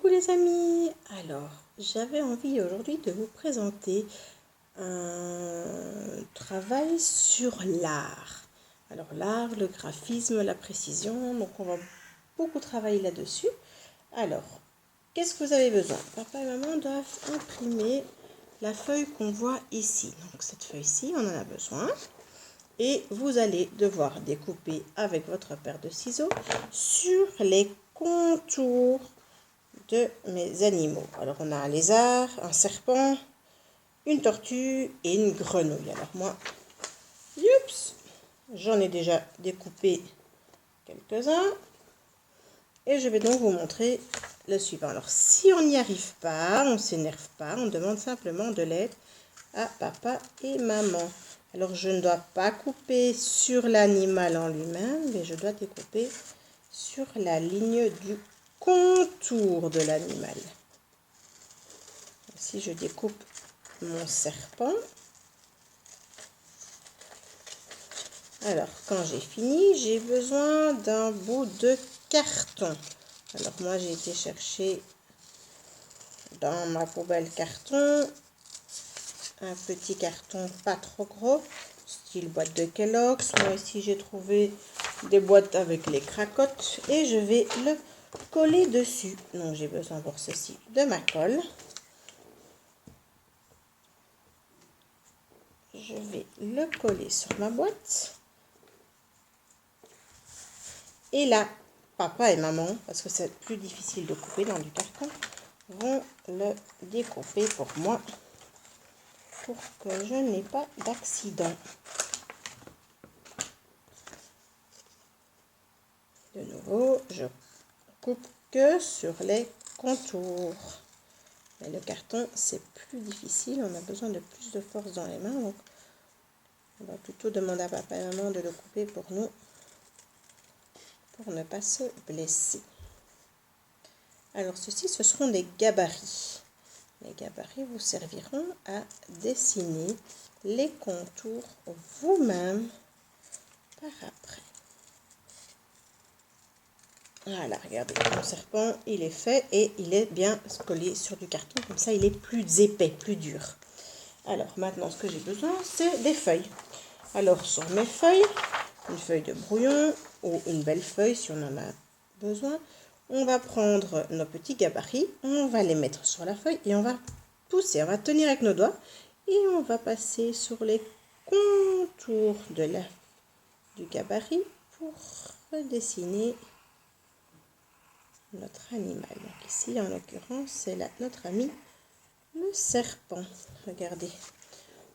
Coucou les amis. Alors, j'avais envie aujourd'hui de vous présenter un travail sur l'art. Alors l'art, le graphisme, la précision, donc on va beaucoup travailler là-dessus. Alors, qu'est-ce que vous avez besoin? Papa et maman doivent imprimer la feuille qu'on voit ici. Donc cette feuille-ci, on en a besoin. Et vous allez devoir découper avec votre paire de ciseaux sur les contours de mes animaux. Alors on a un lézard, un serpent, une tortue et une grenouille. Alors moi, j'en ai déjà découpé quelques-uns et je vais donc vous montrer le suivant. Alors si on n'y arrive pas, on ne s'énerve pas, on demande simplement de l'aide à papa et maman. Alors je ne dois pas couper sur l'animal en lui-même, mais je dois découper sur la ligne du contour de l'animal. Ici je découpe mon serpent. Alors quand j'ai fini, j'ai besoin d'un bout de carton. Alors moi j'ai été chercher dans ma poubelle carton un petit carton pas trop gros, style boîte de Kellogg's. Moi ici j'ai trouvé des boîtes avec les cracottes et je vais le coller dessus. Donc j'ai besoin pour ceci de ma colle. Je vais le coller sur ma boîte. Et là, papa et maman, parce que c'est plus difficile de couper dans du carton, vont le découper pour moi, pour que je n'ai pas d'accident. De nouveau, je coupe que sur les contours. Mais le carton, c'est plus difficile, on a besoin de plus de force dans les mains, donc on va plutôt demander à papa et maman de le couper pour nous, pour ne pas se blesser. Alors ceci, ce seront des gabarits. Les gabarits vous serviront à dessiner les contours vous-même par après. Voilà, regardez, mon serpent, il est fait et il est bien collé sur du carton. Comme ça, il est plus épais, plus dur. Alors, maintenant, ce que j'ai besoin, c'est des feuilles. Alors, sur mes feuilles, une feuille de brouillon ou une belle feuille si on en a besoin, on va prendre nos petits gabarits, on va les mettre sur la feuille et on va pousser, on va tenir avec nos doigts et on va passer sur les contours du gabarit pour redessiner notre animal. Donc ici, en l'occurrence, c'est notre ami le serpent. Regardez,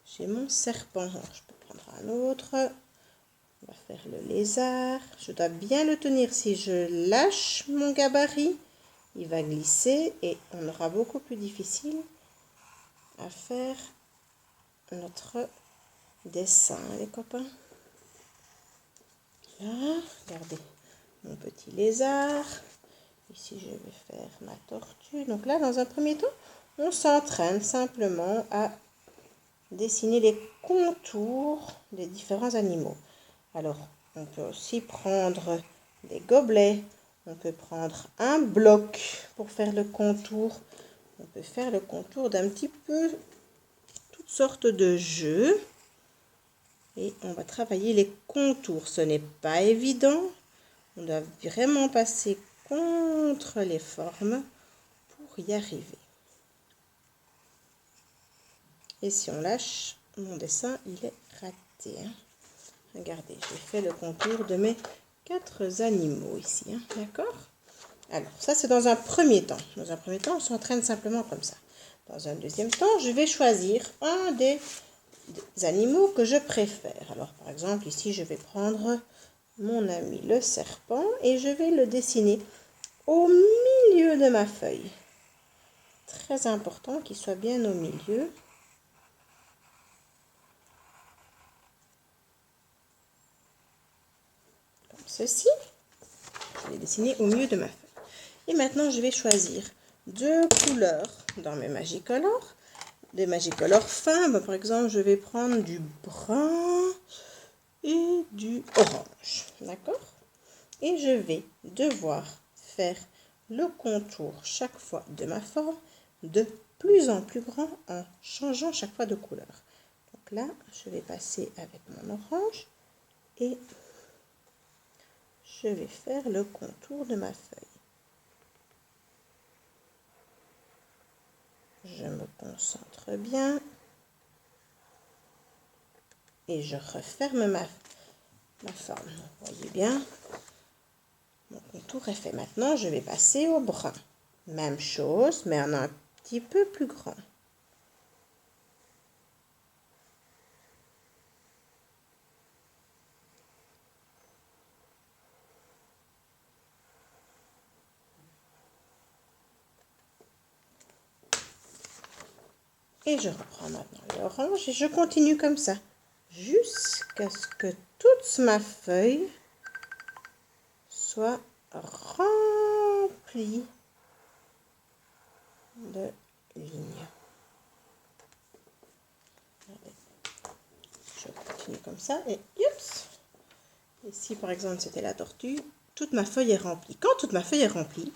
j'ai mon serpent. Alors, je peux prendre un autre. On va faire le lézard. Je dois bien le tenir. Si je lâche mon gabarit, il va glisser et on aura beaucoup plus difficile à faire notre dessin, les copains. Là, regardez mon petit lézard. Ici, je vais faire ma tortue. Donc là, dans un premier temps, on s'entraîne simplement à dessiner les contours des différents animaux. Alors, on peut aussi prendre des gobelets. On peut prendre un bloc pour faire le contour. On peut faire le contour d'un petit peu toutes sortes de jeux. Et on va travailler les contours. Ce n'est pas évident. On doit vraiment passer contre les formes pour y arriver. Et si on lâche, mon dessin, il est raté. Regardez, j'ai fait le contour de mes 4 animaux ici. D'accord? Alors, ça, c'est dans un premier temps. Dans un premier temps, on s'entraîne simplement comme ça. Dans un deuxième temps, je vais choisir un des animaux que je préfère. Alors, par exemple, ici, je vais prendre mon ami le serpent et je vais le dessiner au milieu de ma feuille. Très important qu'il soit bien au milieu. Comme ceci. Je vais dessiner au milieu de ma feuille. Et maintenant, je vais choisir 2 couleurs dans mes Magicolor. Des Magicolor fins. Par exemple, je vais prendre du brun et du orange. D'accord? Et je vais devoir faire le contour chaque fois de ma forme de plus en plus grand en changeant chaque fois de couleur. Donc là, je vais passer avec mon orange et je vais faire le contour de ma feuille. Je me concentre bien et je referme ma forme. Vous voyez bien, mon contour est fait. Maintenant, je vais passer au brun. Même chose, mais en un petit peu plus grand. Et je reprends maintenant l'orange et je continue comme ça jusqu'à ce que toute ma feuille soit remplie de lignes. Je continue comme ça et oups. Ici par exemple c'était la tortue, toute ma feuille est remplie. Quand toute ma feuille est remplie,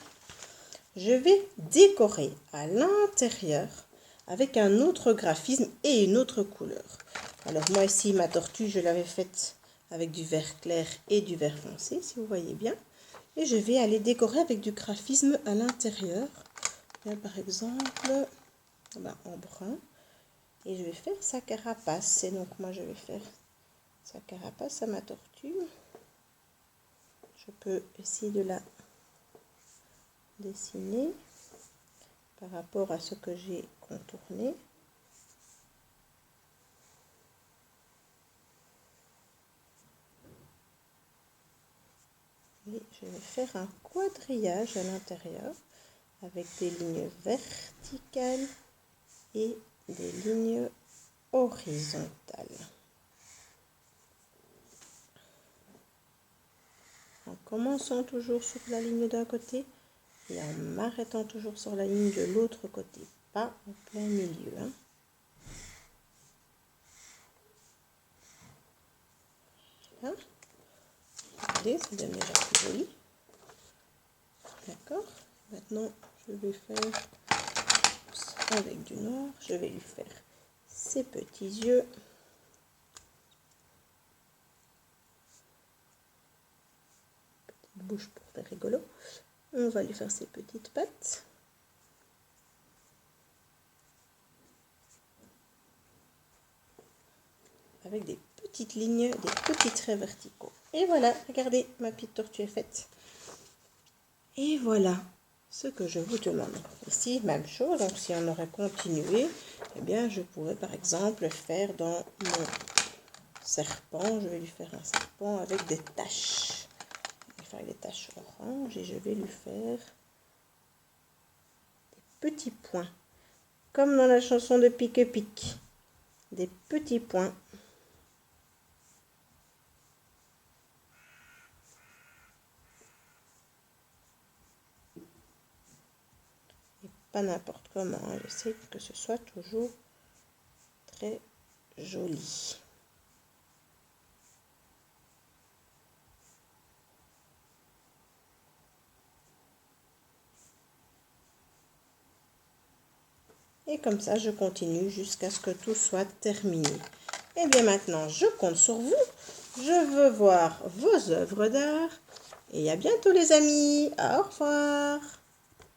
je vais décorer à l'intérieur avec un autre graphisme et une autre couleur. Alors moi ici, ma tortue, je l'avais faite avec du vert clair et du vert foncé, si vous voyez bien. Et je vais aller décorer avec du graphisme à l'intérieur. Par exemple, en brun. Et je vais faire sa carapace. Et donc moi, je vais faire sa carapace à ma tortue. Je peux essayer de la dessiner par rapport à ce que j'ai contourné. Et je vais faire un quadrillage à l'intérieur avec des lignes verticales et des lignes horizontales. En commençant toujours sur la ligne d'un côté et en m'arrêtant toujours sur la ligne de l'autre côté, pas en plein milieu. Voilà. Regardez, ça devient déjà plus joli. D'accord. Maintenant, je vais faire avec du noir. Je vais lui faire ses petits yeux. Petite bouche pour faire rigolo. On va lui faire ses petites pattes. Avec des petites lignes, des petits traits verticaux. Et voilà, regardez, ma petite tortue est faite. Et voilà ce que je vous demande. Ici, même chose, donc si on aurait continué, eh bien, je pourrais par exemple faire dans mon serpent, je vais lui faire un serpent avec des taches. Je vais faire des taches orange et je vais lui faire des petits points. Comme dans la chanson de Pique-Pique. Des petits points. Pas n'importe comment, j'essaie que ce soit toujours très joli. Et comme ça, je continue jusqu'à ce que tout soit terminé. Et bien maintenant, je compte sur vous. Je veux voir vos œuvres d'art. Et à bientôt les amis. Au revoir.